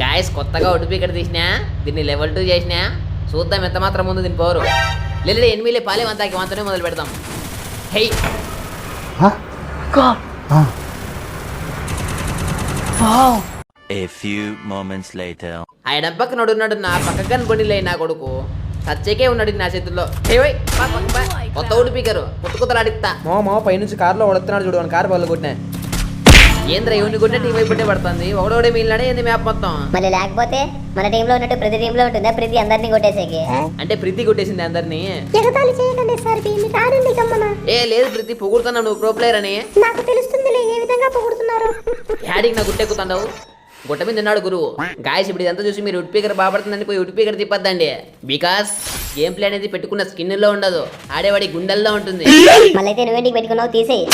Guys కొత్తగా ఉడిపికడ తీసినా దీన్ని లెవెల్ 2 చేసినా చూద్దాం ఎంత మాత్రం ముందు దీని పవరు లేదు ఎనిమిలే పాలే వంతాకి వంతనే మొదలు పెడతాం high A few moments later. ఆయన పక్కన ఉన్నాడు నా పక్కన బండిలే నా కొడుకు సచ్చేకే ఉన్నాడు నా చేతుల్లో కొత్త ఉడిపికరు కొత్త అడిగితా మో పైనుంచి కారులో వడుతున్నాడు చూడు కారు పళ్ళు కొట్టినా ఏంద్ర ఇవన్నీ కొట్టినా టీం అయిపోతే పడుతుంది ఒకడోడే మిగిలినాడే ఏంది మ్యాప్ మొత్తం మళ్ళీ లేకపోతే మన టీమ్ లో ఉన్నట్టు ప్రతి టీమ్ లో ఉంటుందా ప్రతి అందరినీ కొట్టేసేకి అంటే ప్రీతి కొట్టేసింది అందరినీ ఎగతాళి చేయకండి సార్ మీరు ఆడండి గమ్మన ఏ లేదు ప్రీతి పొగుడుతున్నావు నువ్వు ప్రో ప్లేయర్ అని నాకు తెలుస్తుందిలే ఏ విధంగా పొగుడుతున్నారు హ్యాడింగ్ నా గుట్టెక్కుతాండవు గుట్ట మీద ఉన్నాడు గురువు గాయస్ ఇప్పుడు ఇదంతా చూసి మీరు ఉడ్పీకర్ బాపడుతుందని పోయి ఉడ్పీకర్ తిప్పద్దండి బికాస్ గేమ్ ప్లే అనేది పెట్టుకున్న స్కిన్ లో ఉండదు ఆడేవాడి గుండెల్లో ఉంటుంది మళ్ళీ అయితే నువ్వేంటికి పెట్టుకున్నావు తీసేయి